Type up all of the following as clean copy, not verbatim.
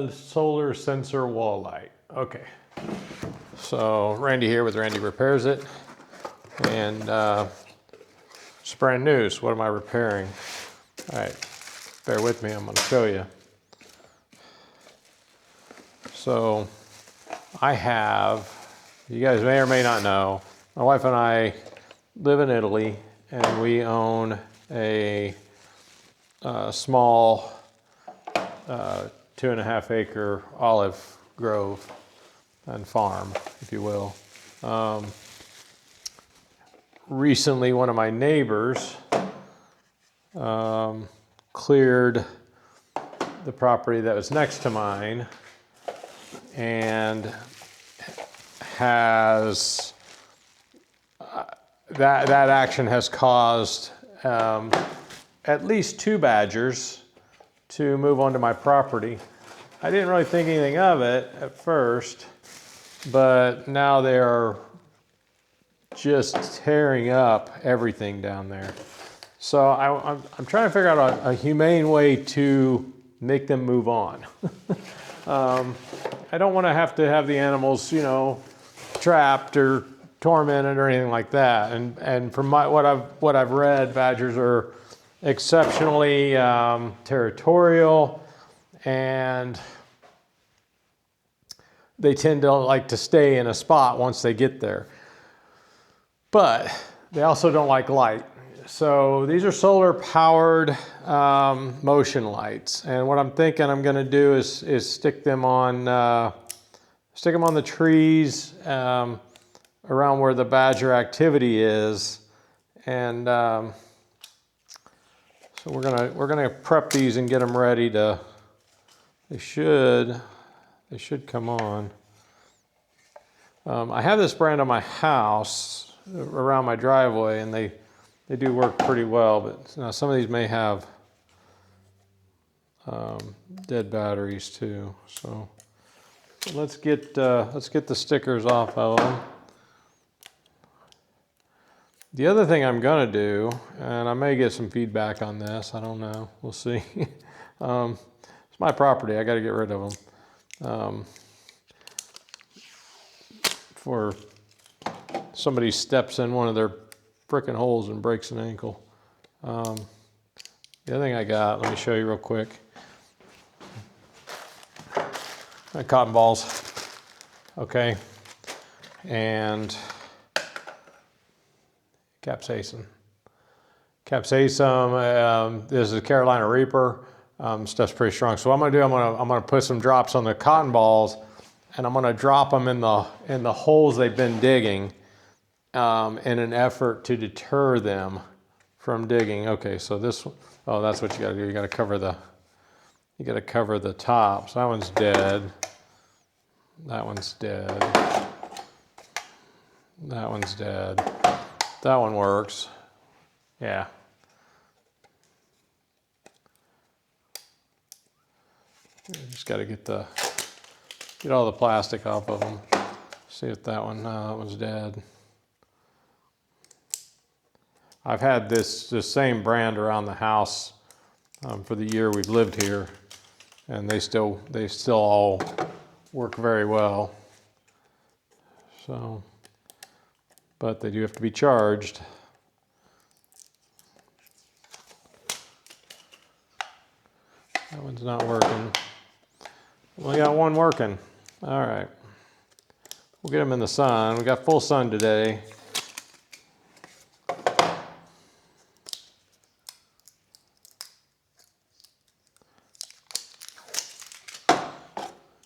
unwanted solar sensor wall light. Okay. So Randy here with Randy Repairs It. And it's brand new, so what am I repairing? All right, bear with me, I'm gonna show you. So I have, you guys may or may not know, my wife and I live in Italy and we own a small 2.5 acre olive grove and farm, if you will. Recently, one of my neighbors cleared the property that was next to mine and has that action has caused at least 2 badgers to move onto my property. I didn't really think anything of it at first, but now they are just tearing up everything down there. So I'm trying to figure out a humane way to make them move on. I don't want to have the animals, you know, trapped or tormented or anything like that. And from what I've read, badgers are exceptionally territorial, and they tend to like to stay in a spot once they get there. But they also don't like light. So these are solar powered motion lights. And what I'm thinking I'm gonna do is stick them on the trees around where the badger activity is. And so we're gonna prep these and get them ready to, they should come on. I have this brand on my house around my driveway, and they do work pretty well, but now some of these may have dead batteries too. So let's get the stickers off of them. The other thing I'm gonna do, and I may get some feedback on this, I don't know, we'll see. It's my property, I gotta get rid of them. For somebody steps in one of their frickin' holes and breaks an ankle. The other thing I got, let me show you real quick. My cotton balls, okay, and capsaicin. Capsaicin, this is a Carolina Reaper. Stuff's pretty strong. So what I'm gonna do, I'm gonna put some drops on the cotton balls, and I'm gonna drop them in the holes they've been digging in an effort to deter them from digging. Okay, so this, oh, that's what you gotta do. You gotta cover the top. So that one's dead. That one's dead. That one's dead. That one works. Yeah. Just gotta get all the plastic off of them. See if that one's dead. I've had this same brand around the house for the year we've lived here, and they still all work very well. So, but they do have to be charged. That one's not working. We got one working. All right. We'll get them in the sun. We got full sun today.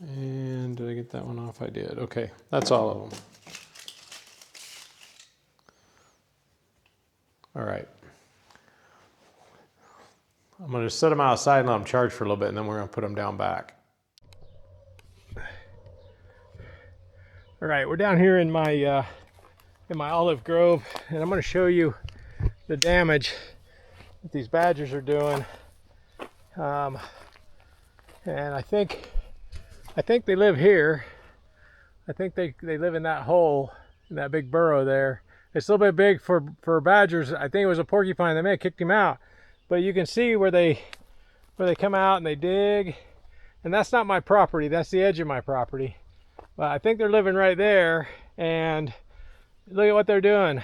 And did I get that one off? I did. Okay, that's all of them. All right. I'm going to set them outside and let them charge for a little bit, and then we're going to put them down back. All right, we're down here in my olive grove, and I'm going to show you the damage that these badgers are doing. And I think they live here. I think they live in that hole, in that big burrow there. It's a little bit big for badgers. I think it was a porcupine. They may have kicked him out, but you can see where they come out and they dig, And that's not my property, that's the edge of my property. But I think they're living right there, and look at what they're doing.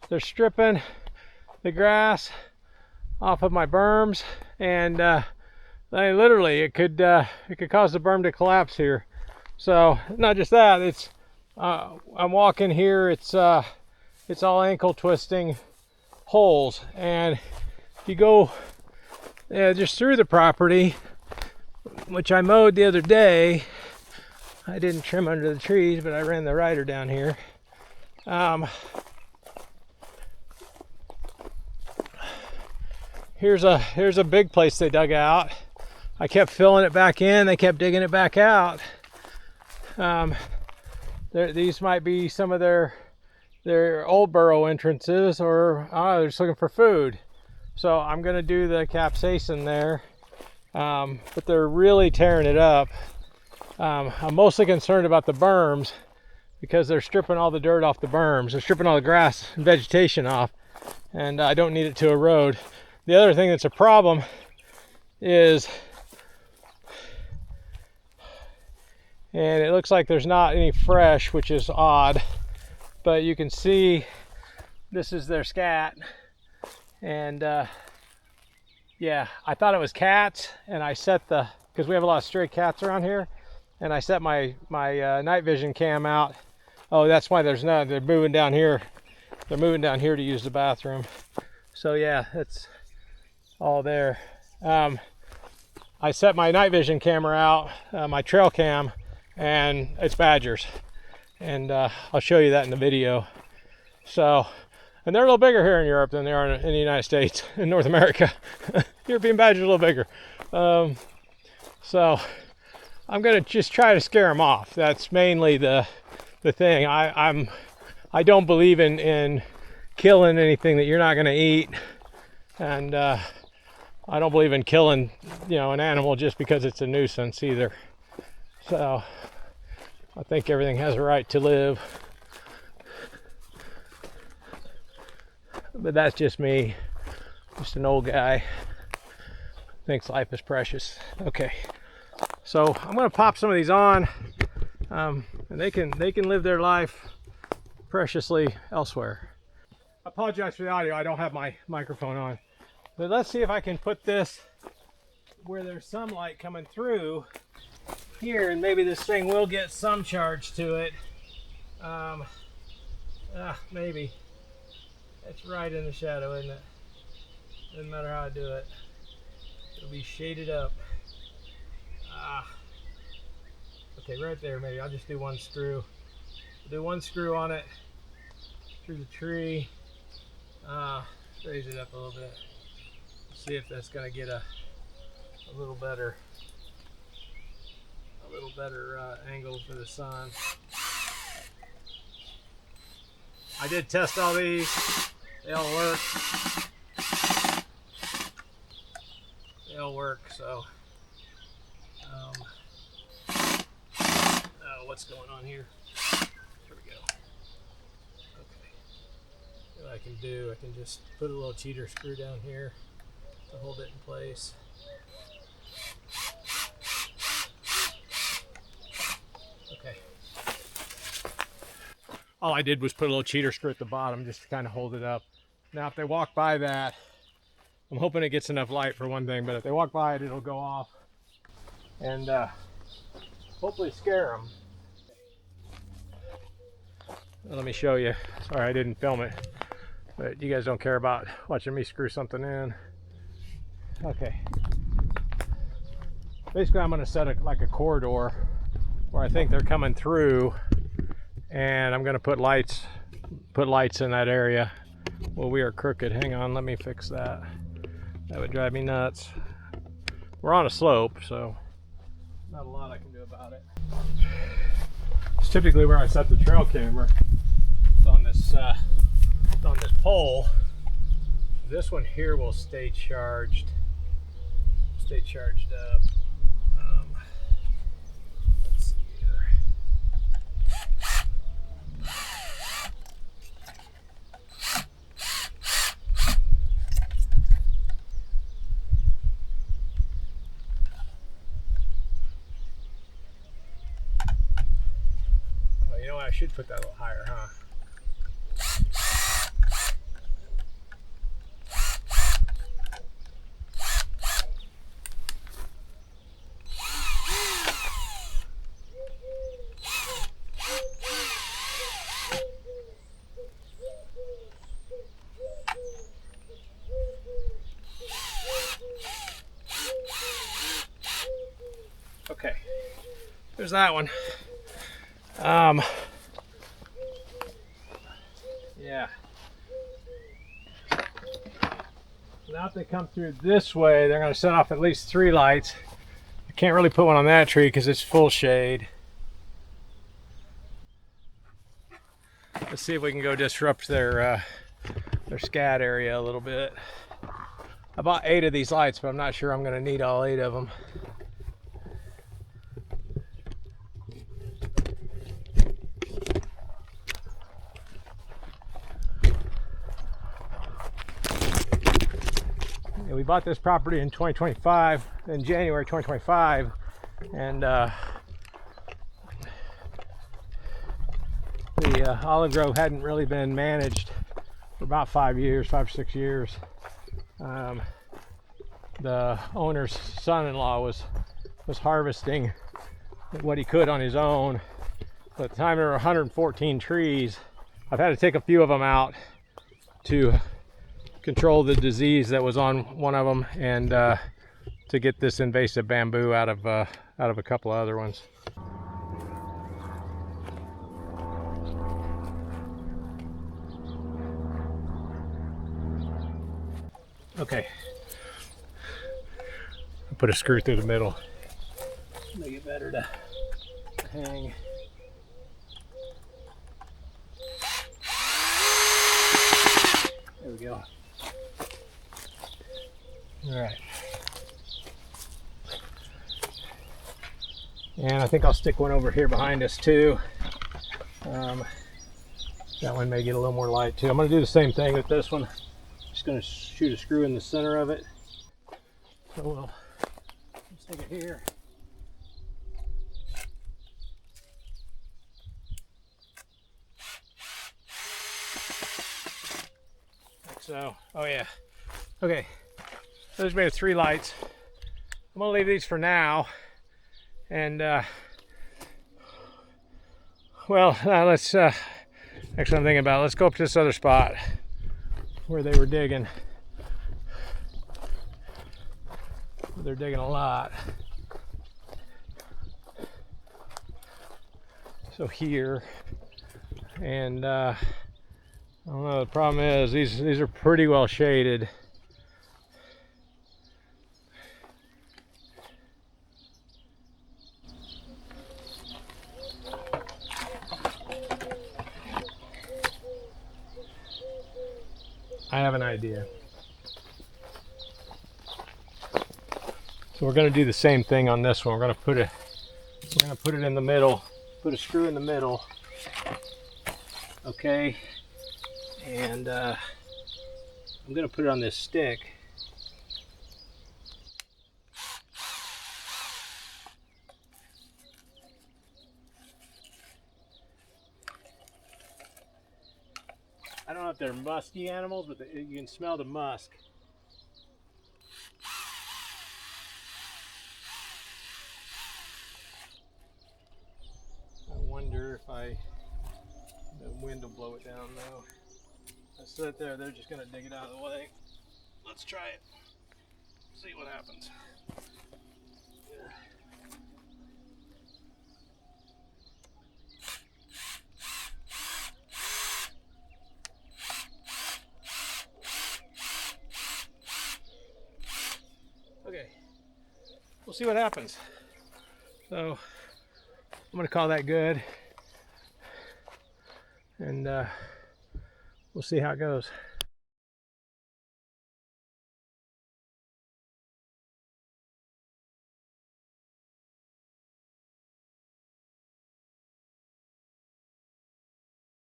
They're stripping the grass off of my berms, and literally it could cause the berm to collapse here. So not just that, it's I'm walking here, it's all ankle twisting holes, and if you go just through the property, which I mowed the other day, I didn't trim under the trees, but I ran the rider down here. Here's a big place they dug out. I kept filling it back in, they kept digging it back out. These might be some of their old burrow entrances, or they're just looking for food. So I'm gonna do the capsaicin there, but they're really tearing it up. I'm mostly concerned about the berms because they're stripping all the dirt off the berms. They're stripping all the grass and vegetation off, and I don't need it to erode. The other thing that's a problem is, and it looks like there's not any fresh, which is odd, but you can see this is their scat, and yeah, I thought it was cats, and I set because we have a lot of stray cats around here, and I set my night vision cam out. Oh, that's why there's none. They're moving down here. They're moving down here to use the bathroom. So yeah, that's all there. I set my night vision camera out, my trail cam, and it's badgers, and I'll show you that in the video. So, and they're a little bigger here in Europe than they are in the United States, in North America. European badgers are a little bigger. So I'm gonna just try to scare them off. That's mainly the thing. I don't believe in killing anything that you're not gonna eat, and I don't believe in killing, an animal just because it's a nuisance either. So I think everything has a right to live. But that's just me, just an old guy, thinks life is precious. Okay, so I'm gonna pop some of these on, and they can live their life preciously elsewhere. I apologize for the audio, I don't have my microphone on. But let's see if I can put this where there's some light coming through here, and maybe this thing will get some charge to it. Maybe. It's right in the shadow, isn't it? Doesn't matter how I do it. It'll be shaded up. Okay, right there maybe. I'll just do one screw. Do one screw on it through the tree. Raise it up a little bit. See if that's gonna get a little better angle for the sun. I did test all these. They all work. So what's going on here? Here we go. Okay. What I can do, I can just put a little cheater screw down here to hold it in place. Okay. All I did was put a little cheater screw at the bottom just to kind of hold it up. Now if they walk by that, I'm hoping it gets enough light for one thing, but if they walk by it, it'll go off and hopefully scare them. Let me show you. Sorry I didn't film it, but you guys don't care about watching me screw something in. Okay. Basically I'm going to set it like a corridor where I think they're coming through, and I'm going to put lights in that area. Well, we are crooked. Hang on, let me fix that. That would drive me nuts. We're on a slope, so not a lot I can do about it. It's typically where I set the trail camera. It's on this pole. This one here will stay charged. Up. Let's see here. know what? I should put that a little higher, huh? Okay, there's that one. Yeah. Now if they come through this way, they're going to set off at least 3 lights. I can't really put one on that tree because it's full shade. Let's see if we can go disrupt their scat area a little bit. I bought 8 of these lights, but I'm not sure I'm going to need all 8 of them. Yeah, we bought this property in 2025, in January 2025, and the olive grove hadn't really been managed for about 5 or 6 years. The owner's son-in-law was harvesting what he could on his own. At the time there were 114 trees. I've had to take a few of them out to control the disease that was on one of them, and to get this invasive bamboo out of a couple of other ones. Okay, I'll put a screw through the middle, make it better to hang. There we go. All right. And I think I'll stick one over here behind us too. That one may get a little more light too. I'm going to do the same thing with this one. Just going to shoot a screw in the center of it. So we'll stick it here. Like so. Oh yeah. Okay. So there's made 3 lights. I'm going to leave these for now. And well, let's actually I'm thinking about it. Let's go up to this other spot where they were digging. They're digging a lot. So here, and I don't know, the problem is these are pretty well shaded. I have an idea. So we're going to do the same thing on this one. We're going to put it in the middle, put a screw in the middle. Okay. And I'm going to put it on this stick. I don't know if they're musky animals, but you can smell the musk. I wonder if the wind will blow it down though. I sit there, they're just gonna dig it out of the way. Let's try it. See what happens. Okay, we'll see what happens. So I'm gonna call that good, and we'll see how it goes.